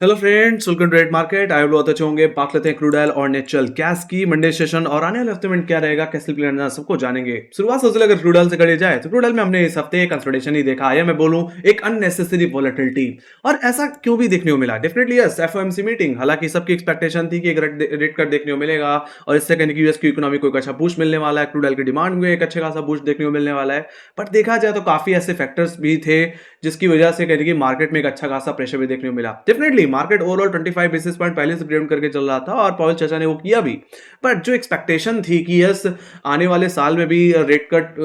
Hello friends, welcome to trade market. आई बहुत अच्छे होंगे। बात लेते हैं क्रूड ऑयल और नेचुरल गैस की मंडे सेशन और आने वाले हफ्ते में क्या रहेगा, कैसे प्लान करना, सबको जानेंगे। शुरुआत सबसे अगर क्रूड ऑयल से करी जाए तो क्रूड ऑयल में हमने इस हफ्ते कंसोलिडेशन ही देखा, या मैं बोलूं एक अननेसेसरी वोलेटिलिटी। और ऐसा क्यों भी देखने को मिला? डेफिनेटली यस, एफओएमसी मीटिंग, हालांकि सबकी एक्सपेक्टेशन थी कि एक रेट कट देखने को मिलेगा और इससे कहीं यूएस की इकोनॉमी को एक अच्छा बूस्ट मिलने वाला है, क्रूड ऑयल की डिमांड में एक अच्छा खासा बूस्ट देखने को मिलने वाला है। बट देखा जाए तो काफी ऐसे फैक्टर्स भी थे जिसकी वजह से कहीं मार्केट में एक अच्छा खासा प्रेशर भी देखने को मिला। Definitely market overall 25 basis point पहले से प्रिंट करके चल रहा था और पॉवेल चाचा ने वो किया भी। बट जो एक्सपेक्टेशन थी कि यस, आने वाले साल में भी रेट कट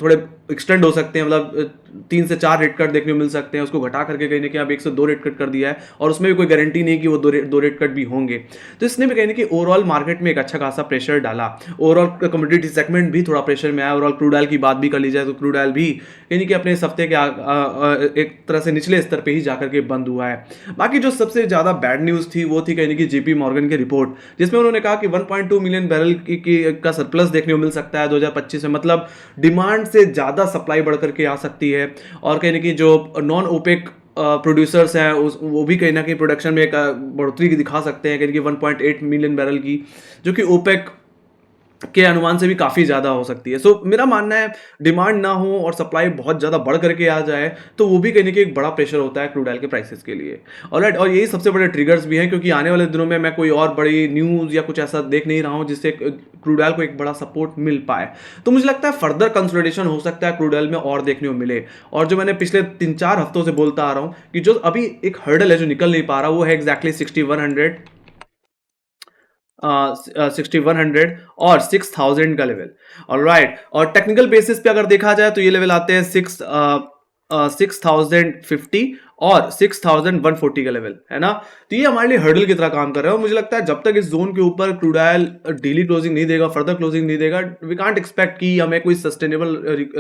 थोड़े एक्सटेंड हो सकते हैं, मतलब 3 से 4 रेट कट देखने को मिल सकते हैं, उसको घटा करके कहीं ना कहीं अब 1 से 2 रेट कट कर दिया है और उसमें भी कोई गारंटी नहीं कि वो दो रेट कट भी होंगे। तो इसने भी कहीं ना कहीं ओवरऑल मार्केट में एक अच्छा खासा प्रेशर डाला। ओवरऑल कमोडिटी सेगमेंट भी थोड़ा प्रेशर में आया। ओवरऑल क्रूड ऑयल की बात भी कर ली जाए तो क्रूड ऑयल भी कहीं ना कहीं अपने इस हफ्ते के एक तरह से निचले स्तर पे ही जाकर के बंद हुआ है। बाकी जो सबसे ज्यादा बैड न्यूज थी वो थी कहीं ना कहीं जेपी मॉर्गन की रिपोर्ट, जिसमें उन्होंने कहा कि 1.2 मिलियन बैरल का सरप्लस देखने को मिल सकता है 2025 में। मतलब डिमांड से ज्यादा सप्लाई बढ़ करके आ सकती है और कहीं ना कहीं जो नॉन ओपेक प्रोड्यूसर्स हैं वो भी कहीं ना कहीं प्रोडक्शन में एक बढ़ोतरी दिखा सकते हैं, कहीं 1.8 मिलियन बैरल की, जो कि ओपेक के अनुमान से भी काफी ज्यादा हो सकती है। सो मेरा मानना है डिमांड ना हो और सप्लाई बहुत ज्यादा बढ़ करके आ जाए तो वो भी कहीं ना कहीं एक बड़ा प्रेशर होता है क्रूड ऑयल के प्राइसेस के लिए। ऑलराइट, और यही सबसे बड़े ट्रिगर्स भी हैं, क्योंकि आने वाले दिनों में मैं कोई और बड़ी न्यूज या कुछ ऐसा देख नहीं रहा हूं जिससे क्रूड ऑयल को एक बड़ा सपोर्ट मिल पाए। तो मुझे लगता है फर्दर कंसोलिडेशन हो सकता है क्रूड ऑयल में और देखने को मिले। और जो मैंने पिछले 3-4 हफ्तों से बोलता आ रहा हूं कि जो अभी एक हर्डल है जो निकल नहीं पा रहा, वो है एग्जैक्टली 6100, 6100 और 6000 का लेवल। ऑलराइट, और टेक्निकल बेसिस पे अगर देखा जाए तो ये लेवल आते हैं 6050 और 6140 का लेवल, है ना। तो ये हमारे लिए हर्डल की तरह काम कर रहा है और मुझे लगता है जब तक इस जोन के ऊपर क्रूड ऑयल डेली क्लोजिंग नहीं देगा, फर्दर क्लोजिंग नहीं देगा, वी कांट एक्सपेक्ट कि हमें कोई सस्टेनेबल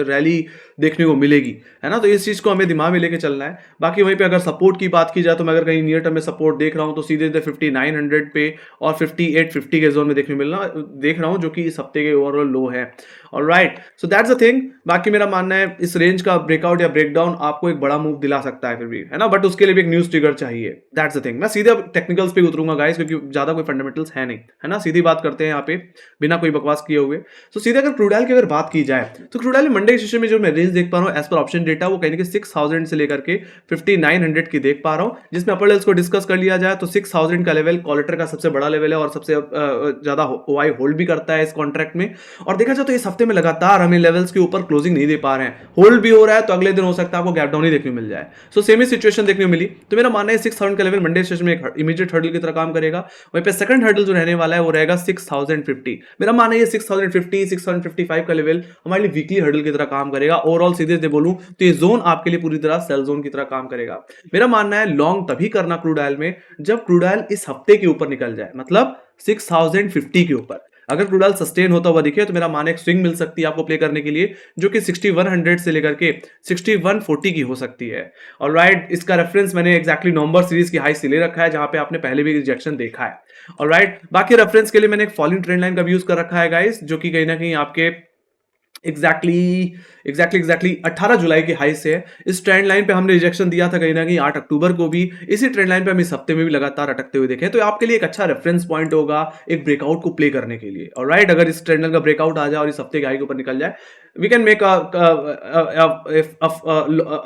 रैली देखने को मिलेगी, है ना। तो इस चीज को हमें दिमाग में लेके चलना है। बाकी वहीं पे अगर सपोर्ट की बात की जाए तो मैं अगर कहीं नियर टर्म में सपोर्ट देख रहा हूं तो सीधे 5900 पे और 5850 के जोन में देखने मिलना देख रहा हूं, जो कि इस हफ्ते के ओवरऑल लो है। Alright, so that's the thing. बाकी मेरा मानना है इस रेंज का ब्रेकआउट या ब्रेकडाउन आपको एक बड़ा मूव दिला सकता है फिर भी, है ना। बट उसके लिए भी एक न्यूज ट्रिगर चाहिए। That's the thing. मैं सीधे टेक्निकल्स पे उतरूंगा गाइस, क्योंकि ज्यादा कोई फंडामेंटल्स है नहीं, है ना। सीधी बात करते हैं यहाँ पे बिना कोई बकवास किए हुए। तो सीधे अगर क्रूड ऑयल की अगर बात की जाए तो क्रूड ऑयल मंडे सेशन में जो मैं रेंज देख पा रहा हूँ एज पर ऑप्शन डेटा, वो कहीं 6000 से लेकर के 5900 की देख पा रहा हूँ, जिसमें अपर लेवल्स को डिस्कस कर लिया जाए तो 6000 का लेवल कॉलेटर का सबसे बड़ा लेवल है और सबसे ज्यादा ओआई होल्ड भी करता है इस कॉन्ट्रैक्ट में। और देखा जाए तो इस हफ्ते में लगातार हमें लेवल्स के ऊपर क्लोजिंग नहीं दे पा रहे हैं, होल्ड भी हो रहा है, तो अगले दिन हो सकता है आपको गैप डाउन ही देखने को मिल जाए। सो सेम ही सिचुएशन देखने को मिली। तो मेरा मानना है 6000 का लेवल मंडे सेशन में एक इमीडिएट हर्डल की तरह काम करेगा। वहीं पे सेकंड हर्डल जो रहने वाला है वो रहेगा 6050। मेरा मानना है 6050 6055 का लेवल हमारे लिए वीकली हर्डल की तरह काम करेगा। ओवरऑल सीधे से बोलूं तो ये जोन आपके लिए पूरी तरह सेल जोन की तरह काम करेगा। मेरा मानना है लॉन्ग तभी करना क्रूड ऑयल में जब क्रूड ऑयल इस हफ्ते के ऊपर निकल जाए, मतलब 6050 के ऊपर। अगर क्रूड ऑयल सस्टेन होता हुआ दिखे तो मेरा मानना एक स्विंग मिल सकती है आपको प्ले करने के लिए, जो कि 6100 से लेकर के 6140 की हो सकती है। ऑलराइट, इसका रेफरेंस मैंने एक्जैक्टली नवंबर सीरीज की हाई से ले रखा है, जहां पे आपने पहले भी रिजेक्शन देखा है। ऑलराइट, बाकी रेफरेंस के लिए मैंने एक फॉलिंग ट्रेंड लाइन का भी यूज कर रखा है गाइस, जो कि कहीं ना कहीं आपके एग्जैक्टली 18 जुलाई की हाई से है। इस ट्रेंड लाइन पे हमने रिजेक्शन दिया था कहीं ना कहीं 8 अक्टूबर को भी। इसी ट्रेंड लाइन पे हम इस हफ्ते में भी लगातार अटकते हुए देखे, तो आपके लिए एक अच्छा रेफरेंस पॉइंट होगा एक ब्रेकआउट को प्ले करने के लिए। ऑलराइट, अगर इस ट्रेंड लाइन का ब्रेकआउट आ जाए और इस हफ्ते की हाई के ऊपर निकल जाए, we can make a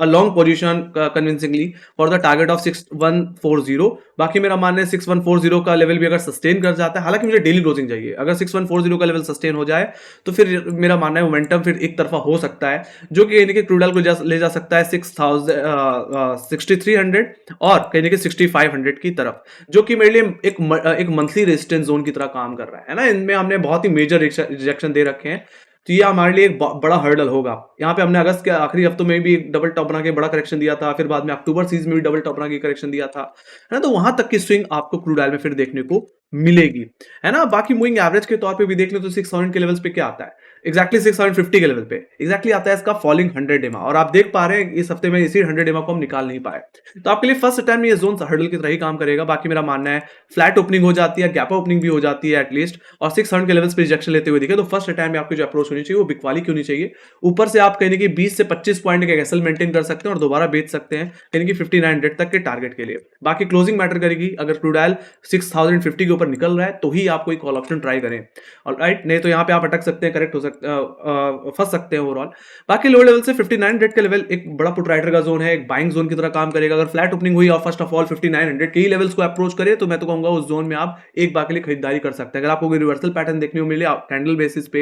long position convincingly for the target of 6140। बाकी मेरा मानना है 6140 का लेवल भी अगर सस्टेन कर जाता है, हालांकि मुझे डेली क्लोजिंग चाहिए, अगर 6140 का लेवल सस्टेन हो जाए तो फिर मेरा मानना है मोमेंटम फिर एक तरफा हो सकता है, जो कि कहीं क्रूड ऑयल को ले जा सकता है 6300 और कहीं 6500 की तरफ, जो कि मेरे लिए एक मंथली रेजिस्टेंस जोन की तरह काम कर रहा है ना। इनमें हमने बहुत ही मेजर रिजेक्शन दे रखे हैं, तो ये हमारे लिए एक बड़ा हर्डल होगा। यहाँ पे हमने अगस्त के आखिरी हफ्तों में भी एक डबल टॉप बना के बड़ा करेक्शन दिया था, फिर बाद में अक्टूबर सीरीज में भी डबल टॉप बना के करेक्शन दिया था, है ना। तो वहां तक की स्विंग आपको क्रूड ऑयल में फिर देखने को मिलेगी, है ना। बाकी मूविंग एवरेज के तौर पे भी देख ले तो 6000 के लेवल्स पे क्या आता है, एग्जैक्टली 6050 के लेवल पे एग्जैक्टली आता है इसका फॉलिंग 100 EMA, और आप देख पा रहे हैं इस हफ्ते में इसी 100 EMA को हम निकाल नहीं पाए। तो आपके लिए फर्स्ट टाइम ये जोन हर्डल की तरह ही काम करेगा। बाकी मेरा मानना है फ्लैट ओपनिंग हो जाती है, गैप ओपनिंग भी हो जाती है एटलीस्ट, और 600 के लेवल्स पे रिजेक्शन लेते हुए दिखे तो फर्स्ट टाइम में आपकी जो अप्रोच होनी चाहिए वो बिग वाली की होनी चाहिए। ऊपर से आप कहने की 20 से 25 पॉइंट का एसएल मेंटेन कर सकते हैं और दोबारा बेच सकते हैं यानी कि 5900 तक के टारगेट के लिए। बाकी क्लोजिंग मैटर करेगी, अगर क्रूड ऑयल 6050 के ऊपर निकल रहा है तो ही आप कोई कॉल ऑप्शन ट्राई करें, ऑलराइट, नहीं तो यहाँ पे आप अटक सकते हैं, करेक्ट हो सकते फंस सकते हैं ओवरऑल। बाकी लोअर लेवल से 5900 के लेवल एक बड़ा पुट राइटर का जोन है, एक बाइंग जोन की तरह काम करेगा। अगर फ्लैट ओपनिंग हुई और फर्स्ट ऑफ ऑल 5900 के ही लेवल्स को अप्रोच करे तो मैं तो कहूंगा उस जोन में आप एक बार के लिए खरीदारी कर सकते हैं। अगर आपको कोई रिवर्सल पैटर्न देखने को मिले कैंडल बेसिस पे,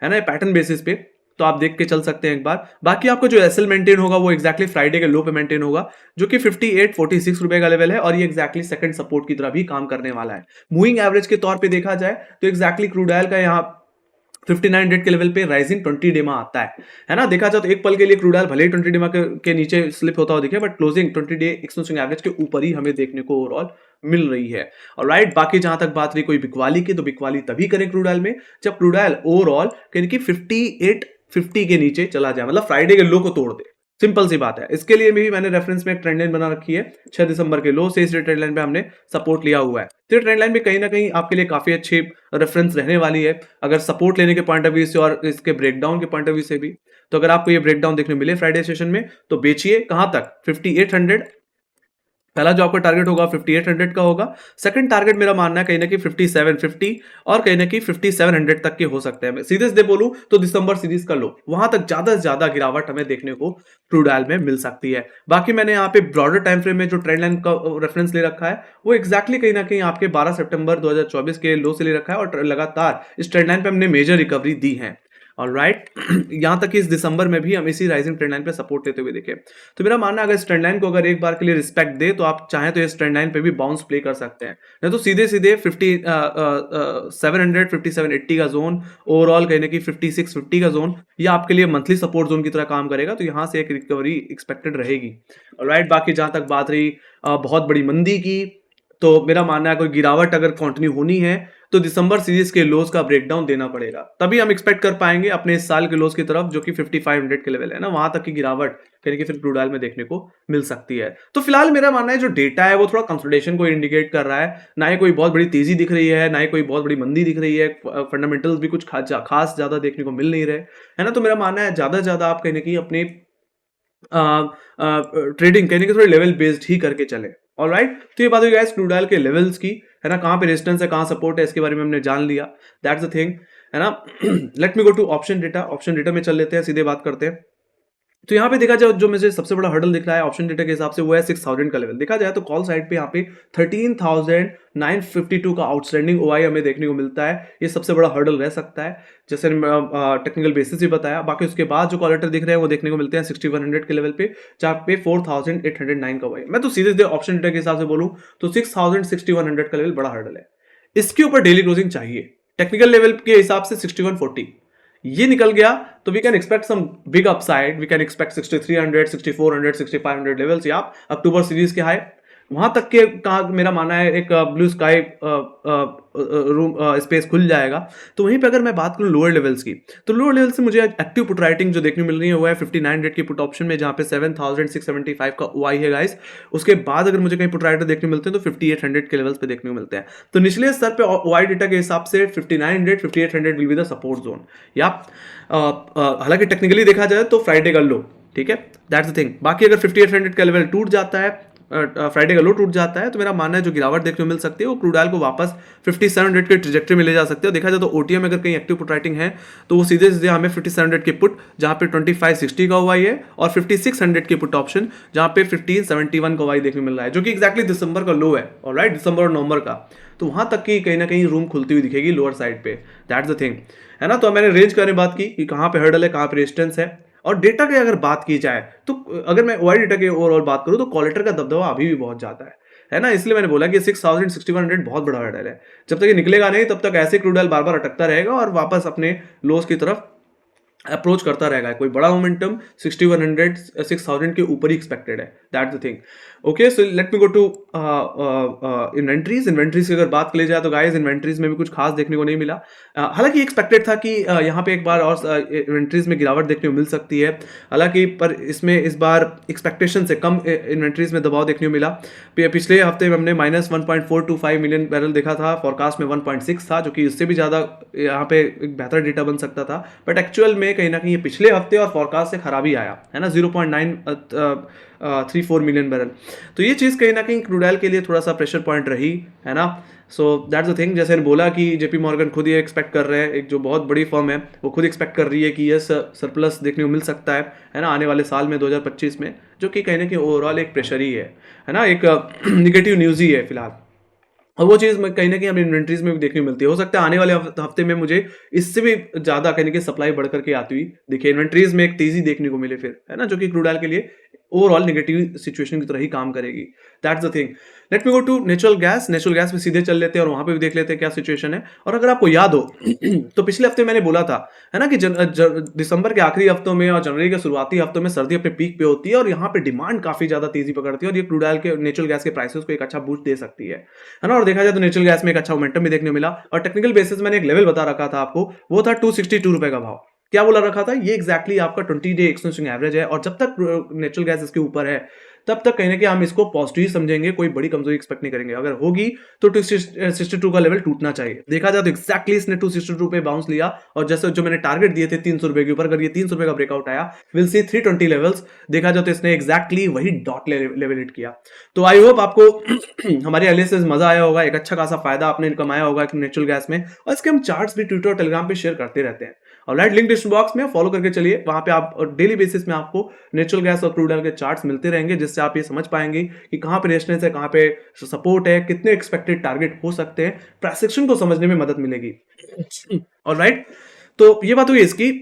है ना, पैटर्न बेसिस पे, तो आप देख के चल सकते हैं एक बार। बाकी आपको जो एसएल मेंटेन होगा वो एक्जैक्टली फ्राइडे के लो पे मेंटेन होगा, जो कि 5846 रुपए का लेवल है, और ये एक्जैक्टली सेकंड सपोर्ट की तरह भी काम करने वाला है। मूविंग एवरेज के तौर पे देखा जाए तो एक्जैक्टली क्रूड ऑयल का यहाँ 5900 के लेवल पे राइजिंग 20 डेमा आता है ना। देखा जाए तो एक पल के लिए क्रूड ऑयल भले ही 20 डेमा के नीचे स्लिप होता हुआ दिखे, बट क्लोजिंग 20 डे एक्सटेंसिंग एवरेज के ऊपर ही हमें देखने को ओवरऑल मिल रही है। ऑलराइट, बाकी जहां तक बात रही कोई बिकवाली की, तो बिकवाली तभी करें क्रूड ऑयल में जब क्रूड ऑयल ओवरऑल यानी कि 5850 के नीचे चला जाए, मतलब फ्राइडे के लो को तोड़ दे। सिंपल सी बात है। इसके लिए भी मैंने रेफरेंस में एक ट्रेंड लाइन बना रखी है, 6 दिसंबर के लो से इस ट्रेंड लाइन पे हमने सपोर्ट लिया हुआ है। तो ट्रेंड लाइन भी कहीं ना कहीं आपके लिए काफी अच्छी रेफरेंस रहने वाली है, अगर सपोर्ट लेने के पॉइंट ऑफ व्यू से और इसके ब्रेकडाउन के पॉइंट ऑफ व्यू से भी। तो अगर आपको ये ब्रेकडाउन देखने मिले फ्राइडे सेशन में तो बेचिए। कहां तक? 5800। पहला जो आपका टारगेट होगा 5800 का होगा। सेकंड टारगेट मेरा मानना है कहीं ना कहीं 5750 और कहीं ना कहीं 5700 तक के हो सकते हैं। मैं सीधे सीधे बोलूं तो दिसंबर सीरीज का लो, वहां तक ज्यादा से ज्यादा गिरावट हमें देखने को क्रूड ऑयल में मिल सकती है। बाकी मैंने यहाँ पे ब्रॉडर टाइम फ्रेम में जो ट्रेंड लाइन का रेफरेंस ले रखा है वो एक्जैक्टली कहीं ना कहीं आपके 12 सितंबर 2024 के लो से ले रखा है, और लगातार इस ट्रेंड लाइन पे हमने मेजर रिकवरी दी है। ऑलराइट, यहां तक कि इस दिसंबर में भी हम इसी राइजिंग ट्रेंड लाइन पे सपोर्ट लेते हुए देखे। तो मेरा मानना है अगर इस ट्रेंड लाइन को अगर एक बार के लिए रिस्पेक्ट दे तो आप चाहें तो इस ट्रेंड लाइन पे भी बाउंस प्ले कर सकते हैं, नहीं तो सीधे सीधे 5700 5780 का जोन, ओवरऑल कहने की 5650 का जोन, ये आपके लिए मंथली सपोर्ट जोन की तरह काम करेगा। तो यहां से एक रिकवरी एक्सपेक्टेड रहेगी। ऑलराइट, बाकी जहां तक बात रही बहुत बड़ी मंदी की, तो मेरा मानना है कोई गिरावट अगर कंटिन्यू होनी है तो दिसंबर सीरीज के लोज का ब्रेकडाउन देना पड़ेगा, तभी हम एक्सपेक्ट कर पाएंगे अपने इस साल के लोज की तरफ, जो कि 5500 के लेवल है ना, वहां तक की गिरावट यानी कि फिर क्रूड ऑयल में देखने को मिल सकती है। तो फिलहाल मेरा मानना है जो डेटा है वो थोड़ा कंसोलिडेशन को इंडिकेट कर रहा है, ना ही कोई बहुत बड़ी तेजी दिख रही है, ना ही कोई बहुत बड़ी मंदी दिख रही है, फंडामेंटल्स भी कुछ खास ज्यादा देखने को मिल नहीं रहे, है ना। तो मेरा मानना है ज्यादा से ज्यादा आप कहने की अपने ट्रेडिंग कहने के थोड़े लेवल बेस्ड ही करके चले। ऑलराइट, तो ये बात हुई गाइस क्रूड ऑयल के लेवल्स की, है ना, कहां पे रेजिस्टेंस है, कहां सपोर्ट है, इसके बारे में हमने जान लिया। दैट्स द थिंग, है ना। Let me go to option data. Option data में चल लेते हैं, सीधे बात करते हैं। तो यहाँ पे देखा जाए जो मुझे सबसे बड़ा हर्डल दिख रहा है ऑप्शन डेटा के हिसाब से वो है 6000 का लेवल। देखा जाए तो कॉल साइड पे यहाँ पे 13,952 का आउटस्टैंडिंग ओआई हमें देखने को मिलता है। ये सबसे बड़ा हर्डल रह सकता है, जैसे टेक्निकल बेसिस भी बताया। बाकी उसके बाद जो कॉलेटर दिख रहे हैं वो देखने को मिलते हैं 6100 के लेवल पे, जहाँ पे 4809 का ओआई। मैं तो सीधे ऑप्शन डेटा के हिसाब से बोलूँ तो 6100 का लेवल बड़ा हर्डल है। इसके ऊपर डेली क्लोजिंग चाहिए। टेक्निकल लेवल के हिसाब से 6140 ये निकल गया तो we can expect some big upside. We can expect 6300 6400 6500 levels या अक्टूबर सीरीज के हाई, वहां तक के कहा मेरा मानना है एक ब्लू स्काई रूम स्पेस खुल जाएगा। तो वहीं पे अगर मैं बात करूं लोअर लेवल्स की, तो लोअर लेवल से मुझे एक्टिव पुट राइटिंग जो देखने को मिल रही है वो है 5900 की पुट ऑप्शन में, जहां पे 7675 का ओआई है गाइस। उसके बाद अगर मुझे कहीं पुट राइटर देखने को मिलते हैं तो 5800 के लेवल्स पे देखने को मिलते हैं। तो निचले स्तर पे ओआई डेटा के हिसाब से 5900 5800 will be the support zone. या हालांकि टेक्निकली देखा जाए तो फ्राइडे का लो, ठीक है, दैट्स द थिंग। बाकी अगर 5800 का लेवल टूट जाता है, फ्राइडे का लो टूट जाता है, तो मेरा मानना है जो गिरावट देखने को मिल सकती है वो क्रूड ऑयल को वापस 5700 के ट्रिजेक्टरी में ले जा सकते हो। देखा जाए तो ओटीएम अगर कहीं एक्टिव पुट राइटिंग है तो वो सीधे सीधे हमें 5700 के पुट जहां पे 2560 का ओआई है, और 5600 के पुट ऑप्शन जहां पे 1571 का ओआई देखने को मिल रहा है, जो कि एक्जैक्टली दिसंबर का लो है। ऑलराइट, दिसंबर और नवंबर का, तो वहां तक की कहीं ना कहीं रूम खुलती हुई दिखेगी लोअर साइड पे। दैट्स द थिंग, है ना। तो मैंने रेंज करने बात की कि कहां पे हर्डल है, कहां पे रेजिस्टेंस है। और डेटा की अगर बात की जाए तो अगर मैं ओआई डेटा के ओवरऑल बात करूं तो कॉलेटर का दबदबा अभी भी बहुत ज्यादा है ना। इसलिए मैंने बोला कि 6000 6100 बहुत बड़ा हर्डल है। जब तक ये निकलेगा नहीं तब तक ऐसे क्रूड ऑयल बार बार अटकता रहेगा और वापस अपने लोस की तरफ अप्रोच करता रहेगा। कोई बड़ा मोमेंटम 6100 6000 के ऊपर ही एक्सपेक्टेड है। That's the thing. Okay, so let me go to inventories की अगर बात कर ली जाए तो गाइस इन्वेंट्रीज में भी कुछ खास देखने को नहीं मिला। हालांकि एक्सपेक्टेड था कि यहाँ पे एक बार और इन्वेंट्रीज में गिरावट देखने को मिल सकती है, हालांकि पर इसमें इस बार एक्सपेक्टेशन से कम इन्वेंट्रीज में दबाव देखने को मिला। पिछले हफ्ते में हमने -1.425 मिलियन बैरल देखा था, फोरकास्ट में 1.6 था, जो कि इससे भी ज़्यादा यहाँ पे एक बेहतर डेटा बन सकता था, बट एक्चुअल में कहीं ना कहीं ये पिछले हफ्ते और फोरकास्ट से खराबी आया है ना, 0.934 मिलियन बैरल। तो ये चीज़ कहीं ना कहीं क्रूड ऑयल के लिए थोड़ा सा प्रेशर पॉइंट रही है ना। सो दैट्स द थिंग, जैसे बोला कि जेपी मॉर्गन खुद ये एक्सपेक्ट कर रहे हैं, एक जो बहुत बड़ी फर्म है वो खुद एक्सपेक्ट कर रही है कि ये सरप्लस देखने को मिल सकता है ना, आने वाले साल में 2025 में, जो कि कहीं ना कहीं ओवरऑल एक प्रेशर ही है ना, एक निगेटिव न्यूज़ ही है फिलहाल। और वो चीज़ कहीं ना कहीं हमें इन्वेंट्रीज में भी देखने को मिलती है। हो सकता है आने वाले हफ्ते में मुझे इससे भी ज़्यादा कहीं ना कहीं सप्लाई बढ़ करके आती हुई दिखे, इन्वेंट्रीज में एक तेजी देखने को मिले फिर, है ना, जो कि क्रूड ऑयल के लिए ओवरऑल नेगेटिव सिचुएशन की तरह ही काम करेगी। That's the thing. Let me go to natural gas. Natural gas पे सीधे चल लेते हैं और वहां पे भी देख लेते हैं क्या सिचुएशन है। और अगर आपको याद हो तो पिछले हफ्ते मैंने बोला था, है ना, कि दिसंबर के आखिरी हफ्तों में और जनवरी के शुरुआती हफ्तों में सर्दी अपने पीक पे होती है और यहाँ पे डिमांड काफी ज्यादा तेजी पकड़ती है और ये क्रूड ऑयल के नेचुरल गैस के प्राइसेस को एक अच्छा बूस्ट दे सकती है ना। और देखा जाए तो नेचुरल गैस में एक अच्छा मोमेंटम भी देखने को मिला और टेक्निकल बेसिस मैंने एक लेवल बता रखा था आपको, वो था 262 रुपए का भाव। क्या बोला रखा था, ये एग्जैक्टली आपका 20 डे एक्सटेंसिंग एवरेज है और जब तक नेचुरल गैस इसके ऊपर है तब तक कहीं ना कहीं हम इसको पॉजिटिव ही समझेंगे, कोई बड़ी कमजोरी एक्सपेक्ट नहीं करेंगे। अगर होगी तो 262 का लेवल टूटना चाहिए। देखा जाए तो एक्जैक्टली इसने 262 पे बाउंस लिया और जैसे जो मैंने टारगेट दिए थे 300 रुपए के ऊपर, अगर ये 300 रुपए का ब्रेकआउट आया, विल सी 320 लेवल्स। देखा जाए तो इसने एक्जैक्टली वही डॉट लेवल हिट किया। तो आई होप आपको हमारे एनालिसिस मजा आया होगा, एक अच्छा खासा फायदा आपने कमाया होगा नेचुरल गैस में, और इसके हम चार्ट्स भी ट्विटर और टेलीग्राम पे शेयर करते रहते हैं। और राइट, लिंक डिस्क्रिप्शन बॉक्स में फॉलो करके चलिए, वहां पे आप डेली बेसिस में आपको नेचुरल गैस और क्रूड ऑयल के चार्ट्स मिलते रहेंगे, जिससे आप ये समझ पाएंगे कि कहां पे रेजिस्टेंस है, कहां पे सपोर्ट है, कितने एक्सपेक्टेड टारगेट हो सकते हैं, प्राइस एक्शन को समझने में मदद मिलेगी। और राइट, तो ये बात हुई इसकी।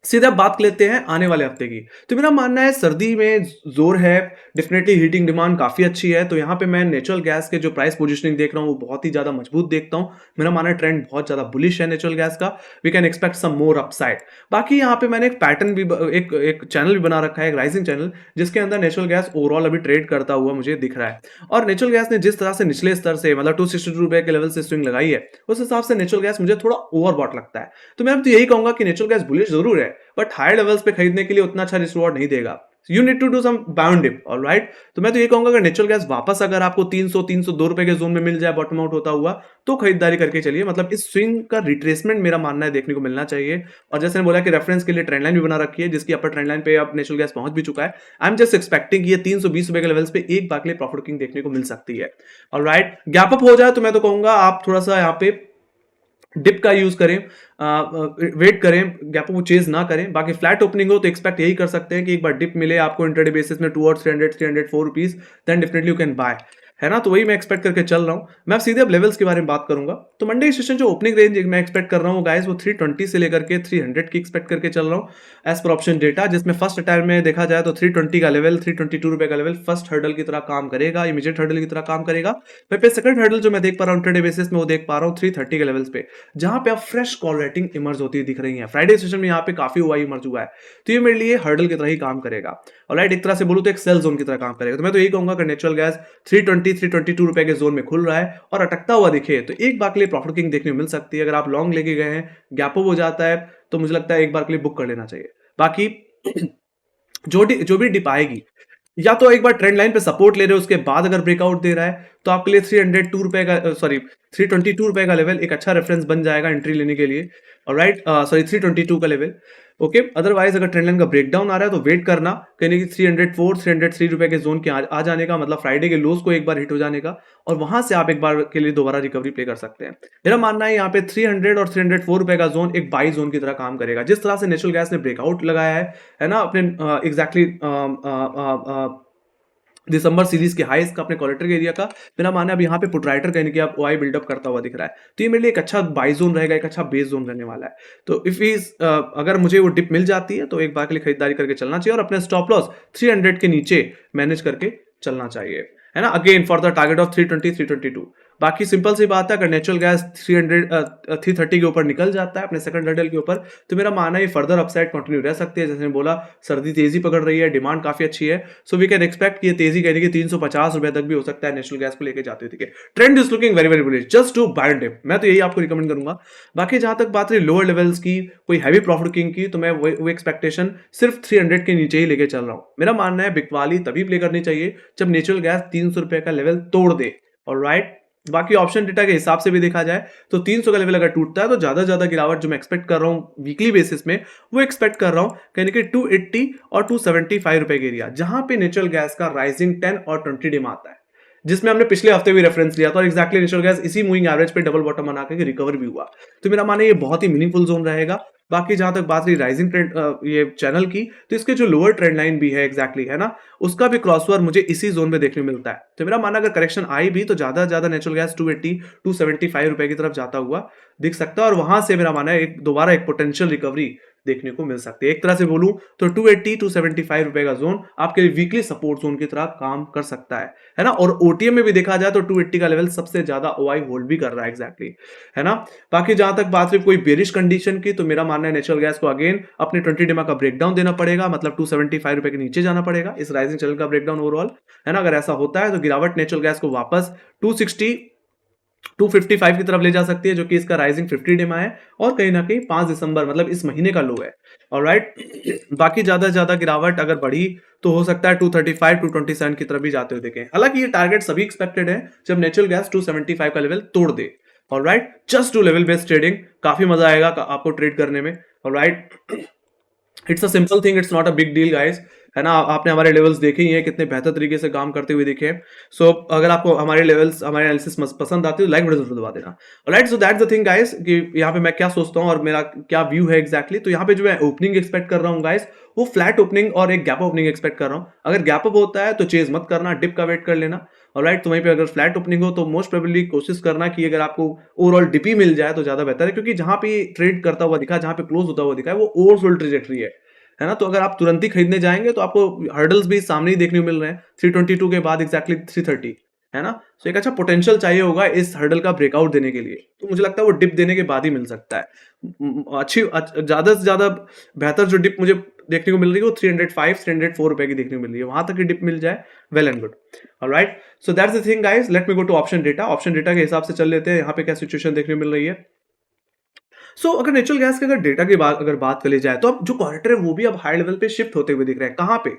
सीधा बात कर लेते हैं आने वाले हफ्ते की। तो मेरा मानना है सर्दी में जोर है, डेफिनेटली हीटिंग डिमांड काफी अच्छी है, तो यहाँ पे मैं नेचुरल गैस के जो प्राइस पोजीशनिंग देख रहा हूँ वो बहुत ही ज्यादा मजबूत देखता हूँ। मेरा मानना है ट्रेंड बहुत ज्यादा बुलिश है नेचुरल गैस का, we can expect some more upside. बाकी यहाँ पे मैंने एक पैटर्न भी, एक चैनल भी बना रखा है, एक राइजिंग चैनल, जिसके अंदर नेचुरल गैस ओवरऑल अभी ट्रेड करता हुआ मुझे दिख रहा है। और नेचुरल गैस ने जिस तरह से निचले स्तर से मतलब 262 रुपए के लेवल से स्विंग लगाई है, उस हिसाब से नेचुरल गैस मुझे थोड़ा ओवरबॉट लगता है। तो मैं तो यही कहूंगा कि नेचुरल गैस बुलिश जरूर है, बट हाई लेवल्स पे खरीदने के लिए उतना अच्छा रिस्क रिवॉर्ड नहीं देगा। You need to do some bound dip, alright. तो मैं तो ये कहूंगा अगर नेचुरल गैस वापस अगर आपको 302 रुपए के जोन में मिल जाए बॉटम आउट होता हुआ, तो खरीदारी करके चलिए। मतलब इस स्विंग का रिट्रेसमेंट मेरा मानना है देखने को मिलना चाहिए। और जैसे मैंने बोला कि रेफरेंस के लिए ट्रेंड लाइन भी बना रखी है, जिसकी अपर ट्रेंड लाइन पे अब नेचुरल गैस पहुंच भी चुका है। आई एम जस्ट एक्सपेक्टिंग ये 320 रुपए के लेवल्स पे एक बार के लिए प्रॉफिट बुकिंग देखने को मिल सकती है। ऑलराइट, गैप अप हो जाए तो मैं तो कहूंगा आप थोड़ा सा यहाँ पे डिप का यूज करें, वेट करें, गैप को चेज ना करें। बाकी फ्लैट ओपनिंग हो तो एक्सपेक्ट यही कर सकते हैं कि एक बार डिप मिले आपको इंट्राडे बेसिस में towards 304 rupees, then definitely you can buy, है ना। तो वही मैं एक्सपेक्ट करके चल रहा हूं। मैं सीधे अब लेवल्स के बारे में बात करूंगा। तो मंडे सेशन जो ओपनिंग रेंज मैं एक्सपेक्ट कर रहा हूं गाइस, वो 320 से लेकर के 300 की एक्सपेक्ट करके चल रहा हूं एज पर ऑप्शन डेटा, जिसमें फर्स्ट अटायर में देखा जाए तो 320 का लेवल, 322 रुपए का लेवल फर्स्ट हर्डल की तरह काम करेगा, इमीडिएट हर्डल की तरह काम करेगा। फिर सेकंड हर्डल जो मैं देख पा रहा हूं इंट्राडे बेसिस में, वो देख पा रहा हूं 330 के लेवल्स पे, जहां पे आप फ्रेश कॉल राइटिंग इमर्ज होती दिख रही है। फ्राइडे सेशन में यहाँ पे काफी हुआ इमर्ज हुआ है, तो ये मेरे लिए हर्डल की तरह ही काम करेगा। ऑलराइट, एक तरह से बोलूं तो एक सेल जोन की तरह काम करेगा। तो मैं तो यही कहूंगा कि नेचुरल गैस 322 रुपए के जोन में खुल रहा है और अटकता हुआ दिखे तो एक बार के लिए प्रॉफिट बुकिंग देखने को मिल सकती है। अगर आप लॉन्ग लेके गए हैं, गैप अप हो जाता है, तो मुझे लगता है एक बार के लिए बुक कर लेना चाहिए। बाकी जो भी डिप आएगी, या तो एक बार ट्रेंड लाइन पे सपोर्ट ले रहे हो, उसके बाद अगर ब्रेकआउट दे रहा है तो आपके लिए 302 रुपए का 322 रुपए का लेवल एक अच्छा रेफरेंस बन जाएगा एंट्री लेने के लिए। ऑलराइट, 322 का लेवल। ओके, अदरवाइज अगर ट्रेंड लाइन का ब्रेकडाउन आ रहा है तो वेट करना, कहीं कि 304 303 रुपए के जोन के आ जाने का, मतलब फ्राइडे के लोज को एक बार हिट हो जाने का, और वहां से आप एक बार के लिए दोबारा रिकवरी प्ले कर सकते हैं। मेरा मानना है यहाँ पे 300 और 304 रुपए का जोन एक बाई जोन की तरह काम करेगा। जिस तरह से नेचुरल गैस ने ब्रेकआउट लगाया है ना, अपने एग्जैक्टली दिसंबर सीरीज के हाईस का अपने क्वालिटर के एरिया का, मेरा मानना है अब यहाँ पे पुटराइटर कहने की आप ओआई बिल्डअप करता हुआ दिख रहा है। तो ये मेरे लिए एक अच्छा बाई जोन रहेगा, एक अच्छा बेस जोन रहने वाला है। तो इफ इज अगर मुझे वो डिप मिल जाती है तो एक बार के लिए खरीदारी करके चलना चाहिए और अपने स्टॉप लॉस 300 के नीचे मैनेज करके चलना चाहिए, है ना, again for the target of 320 322। बाकी सिंपल सी बात है, अगर नेचुरल गैस 330 के ऊपर निकल जाता है अपने सेकंड हर्डल के ऊपर, तो मेरा मानना है ये फर्दर अपसाइड कंटिन्यू रह सकती है। जैसे मैंने बोला, सर्दी तेजी पकड़ रही है, डिमांड काफी अच्छी है, सो वी कैन एक्सपेक्ट कि ये तेजी कहने की 350 रुपए तक भी हो सकता है नेचुरल गैस को लेकर जाते हुए। Trend is looking very very bullish, just to buy dip, मैं तो यही आपको रिकमेंड करूंगा। बाकी जहां तक बात रही लोअर लेवल्स की, कोई हैवी प्रॉफिट बुकिंग की, तो मैं वो एक्सपेक्टेशन सिर्फ 300 के नीचे ही लेके चल रहा हूं। मेरा मानना है बिकवाली तभी प्ले करनी चाहिए जब नेचुरल गैस 300 रुपए का लेवल तोड़ दे। ऑलराइट, बाकी ऑप्शन डेटा के हिसाब से भी देखा जाए तो 300 का लेवल अगर टूटता है तो ज्यादा गिरावट जो मैं एक्सपेक्ट कर रहा हूं वीकली बेसिस में, वो एक्सपेक्ट कर रहा हूं कहीं कि 280 और 275 रुपए के एरिया, जहां पे नेचुरल गैस का राइजिंग 10 और 20 डिम आता है, जिसमें हमने पिछले हफ्ते भी रेफरेंस लिया था और एक्जैक्टली नेचुरल गैस इसी मूविंग एवरेज पे डबल बॉटम बना के रिकवर भी हुआ। तो मेरा मानना है ये बहुत ही मीनिंगफुल जोन रहेगा। बाकी जहां तक बात रही राइजिंग ट्रेंड ये चैनल की, तो इसके जो लोअर ट्रेंड लाइन भी है एक्जैक्टली है ना, उसका भी क्रॉसओवर मुझे इसी जोन में देखने को मिलता है। तो मेरा मानना अगर करेक्शन आई भी तो ज्यादा नेचुरल गैस 280 275 रुपए की तरफ जाता हुआ दिख सकता है, और वहां से मेरा मानना है दोबारा एक पोटेंशियल रिकवरी देखने को मिल सकती है। एक तरह से बोलूं तो 280 275 रुपए का जोन आपके लिए वीकली सपोर्ट जोन की तरह काम कर सकता है ना। और ओटीएम में भी देखा जाए तो 280 का लेवल सबसे ज्यादा ओआई होल्ड भी कर रहा है एक्जैक्टली, है ना। बाकी जहां तक बात रही कोई बेरिश कंडीशन की, तो मेरा मानना है नेचुरल गैस को अगेन अपने 20 डिमा का ब्रेकडाउन देना पड़ेगा, मतलब 275 रुपए के नीचे जाना पड़ेगा इस राइजिंग चैनल का ब्रेकडाउन ओवरऑल, है ना। अगर ऐसा होता है तो गिरावट नेचुरल गैस को वापस 260 255 की तरफ ले जा सकती है, जो कि इसका राइजिंग 50 डिमा है और कहीं ना कहीं 5 दिसंबर मतलब इस महीने का लो है। ऑलराइट, बाकी ज्यादा गिरावट अगर बढ़ी तो हो सकता है 235 227 की तरफ भी जाते हुए देखें। हालांकि ये टारगेट सभी एक्सपेक्टेड है जब नेचुरल गैस 275 का लेवल तोड़ दे। Alright, just two level based trading, काफी मजा आएगा आपको ट्रेड करने में। Alright, it's a simple thing, it's not a big deal guys, है ना। आपने हमारे लेवल्स देखे ही हैं, कितने बेहतर तरीके से काम करते हुए दिखे। सो अगर आपको हमारे लेवल्स हमारे एनालिसिस पसंद आती है तो लाइक बटन जरूर दबा देना। Alright, so that's the thing guys कि यहाँ पे मैं क्या सोचता हूँ और मेरा क्या व्यू है एक्जैक्टली। तो यहाँ पे जो मैं ओपनिंग एक्सपेक्ट कर रहा हूँ गाइस, वो फ्लैट ओपनिंग और एक गैप ओपनिंग एक्सपेक्ट कर रहा हूँ। अगर गैप अप होता है तो चेज मत करना, डिप का वेट कर लेना। ऑलराइट, तो वहीं पे अगर फ्लैट ओपनिंग हो तो मोस्ट प्रोबेबली कोशिश करना कि अगर आपको ओवरऑल डिपी मिल जाए तो ज्यादा बेहतर है, क्योंकि जहां पे ट्रेड करता हुआ दिखा, जहां पे क्लोज होता हुआ दिखा है, वो ओवरसोल्ड ट्रेजेक्टरी है ना। तो अगर आप तुरंत ही खरीदने जाएंगे तो आपको हर्डल्स भी सामने ही देखने को मिल रहे हैं, 322 के बाद एक्जैक्टली 330, है ना। तो एक अच्छा पोटेंशियल चाहिए होगा इस हर्डल का ब्रेकआउट देने के लिए, तो मुझे लगता है वो डिप देने के बाद ही मिल सकता है। ज्यादा से ज्यादा बेहतर जो डिप मुझे देखने को मिल रही है वो 305 304 रुपए की देखने को मिल रही है, वहां तक की डिप मिल जाए well and good. Alright, so that's the thing guys, let me go to option data. Option data के हिसाब से चल लेते हैं यहाँ पे क्या सिचुएशन देखने को मिल रही है। अगर नेचुरल गैस के अगर डेटा की बात कर ली जाए, तो अब जो क्वार्टर है वो भी अब हाई लेवल पे शिफ्ट होते हुए दिख रहे हैं। कहां पे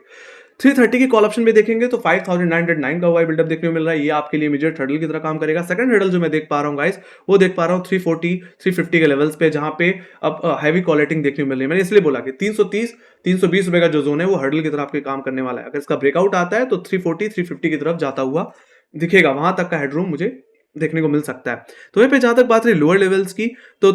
330 की कॉल ऑप्शन में देखेंगे तो 5909 का वाई बिल्डअप देखने को मिल रहा है, ये आपके लिए इमीडिएट हर्डल की तरह काम करेगा। सेकंड हर्डल जो मैं देख पा रहा हूं गाइस, वो देख पा रहा हूं 340 350 के लेवल्स पे, जहां पे अब हैवी कॉलेटिंग देखने को मिल रही है। मैंने इसलिए बोला कि 330 320 रुपए का जो जोन है वो हर्डल की तरह आपके काम करने वाला है। अगर इसका ब्रेकआउट आता है तो 340 350 की तरफ जाता हुआ दिखेगा, वहां तक का हेडरूम मुझे देखने को मिल सकता है। तो वहीं पे जहां तक बात रही लोअर लेवल्स की, तो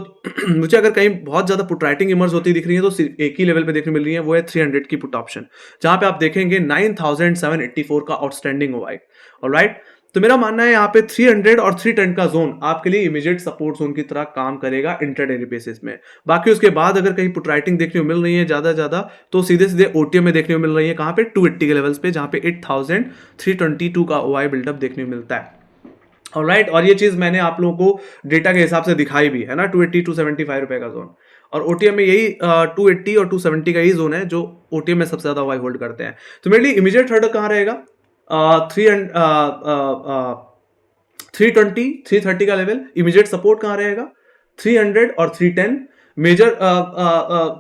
मुझे अगर कहीं बहुत ज्यादा पुट राइटिंग इमर्ज होती दिख रही है तो सिर्फ एक ही लेवल पे देखने मिल रही है, वो है 300 की पुट ऑप्शन, जहां पे आप देखेंगे 9784 का आउटस्टैंडिंग हुआ है। ऑलराइट, तो मेरा मानना है यहाँ पे 300 और 310 का जोन आपके लिए इमीडिएट सपोर्ट जोन की तरह काम करेगा इंट्राडे बेसिस में। बाकी उसके बाद अगर कहीं पुट राइटिंग देखने को मिल रही है ज्यादा तो सीधे ओटीएम में देखने को मिल रही है, कहां पे 280 के लेवल्स पे, जहां पे 8322 का ओआई बिल्डअप देखने को मिलता है। ऑलराइट, और ये चीज मैंने आप लोगों को डेटा के हिसाब से दिखाई भी है ना, 280 275 रुपए का जोन, और ओटीएम में यही 280 और 270 का ही जोन है जो ओटीएम में सबसे ज्यादा वाई होल्ड करते हैं। तो मेरे लिए इमीडिएट हर्डल कहाँ रहेगा, 320 330 का लेवल। इमीडिएट सपोर्ट कहाँ रहेगा 300 और 310। मेजर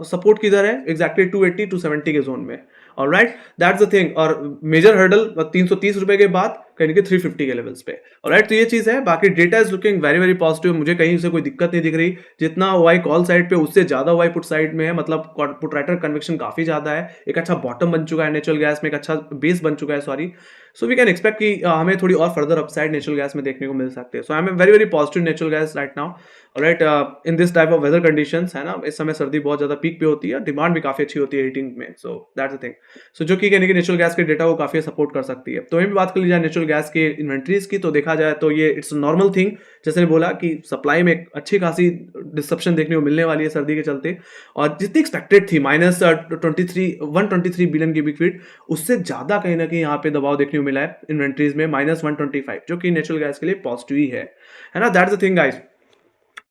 सपोर्ट किधर है एक्जैक्टली 280 270 के जोन में। Alright, that's the thing. और मेजर हर्डल 330 रुपए के बाद कहीं कि 350 के लेवल्स पे। ऑलराइट, तो ये चीज है। बाकी data is looking very very positive, मुझे कहीं से कोई दिक्कत नहीं दिख रही। जितना वाई कॉल साइड पे उससे ज्यादा वाई पुट साइड में है, मतलब पुट राइटर कन्विक्शन काफी ज्यादा है। एक अच्छा बॉटम बन चुका है नेचुरल गैस में, एक अच्छा बेस बन चुका है, sorry. So we can expect कि हमें थोड़ी और फर्दर अपसाइड नेचुरल गैस में देखने को मिल सकते हैं। So I am very very positive natural gas right now. Alright, in this type of weather conditions, है ना, इस समय सर्दी बहुत ज्यादा पीक पे होती है, डिमांड भी काफी अच्छी होती है हीटिंग में। So that's the thing. So जो कि नेचुरल गैस के डेटा को काफी सपोर्ट कर सकती है। तो वहीं भी बात कर ली जाए नेचुरल गैस के इन्वेंट्रीज की, तो देखा जाए तो ये इट्स नॉर्मल थिंग। जैसे बोला कि सप्लाई में एक अच्छी खासी डिसरप्शन देखने को मिलने वाली है सर्दी के चलते, और जितनी एक्सपेक्टेड थी -123 बिलियन क्यूबिक फीट, उससे ज़्यादा कहीं ना कहीं यहाँ पे दबाव देखने को मिला है इन्वेंट्रीज में -125, जो कि नेचुरल गैस के लिए पॉजिटिव ही है ना। That's the thing guys.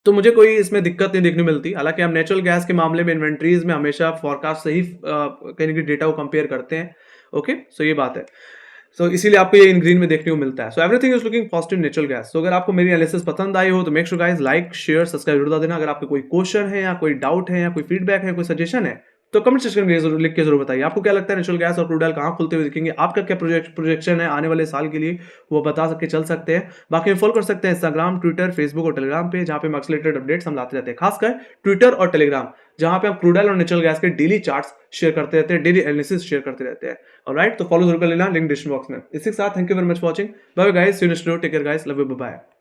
तो मुझे कोई इसमें दिक्कत नहीं देखने मिलती। हालांकि हम नेचुरल गैस के मामले में इन्वेंट्रीज में हमेशा फोरकास्ट से ही कहीं ना कहीं डेटा को कंपेयर करते हैं। ओके, सो ये बात है। सो इसीलिए आपको ये इन ग्रीन में देखने को मिलता है। So everything is looking positive natural gas. तो अगर आपको मेरी एनालिसिस पसंद आई हो तो make sure guys like share subscribe जरूर देना। अगर आपको कोई क्वेश्चन है या कोई डाउट है या कोई फीडबैक है, कोई सजेशन है, तो कमेंट सेक्शन में जरूर लिख के जरूर बताइए। आपको क्या लगता है नेचुरल गैस और क्रूड ऑयल कहाँ खुलते हुए दिखेंगे, आपका क्या प्रोजेक्शन है आने वाले साल के लिए, वो बता सके चल सकते हैं। बाकी फॉलो कर सकते हैं इंस्टाग्राम, ट्विटर, फेसबुक और टेलीग्राम पे, जहाँ पे हम एक्सीलरेटेड अपडेट्स हम लाते रहते हैं, खासकर ट्विटर और टेलीग्राम, जहां पे हम क्रूड ऑयल और नेचुरल गैस के डेली चार्ट्स शेयर करते रहते हैं, डेली एनालिसिस शेयर करते रहते हैं। ऑलराइट, तो फॉलो जरूर कर लेना, लिंक डिस्क्रिप्शन बॉक्स में। इसी के साथ thank you very much for watching. Bye guys, see you next video, take care guys, love you, bye bye.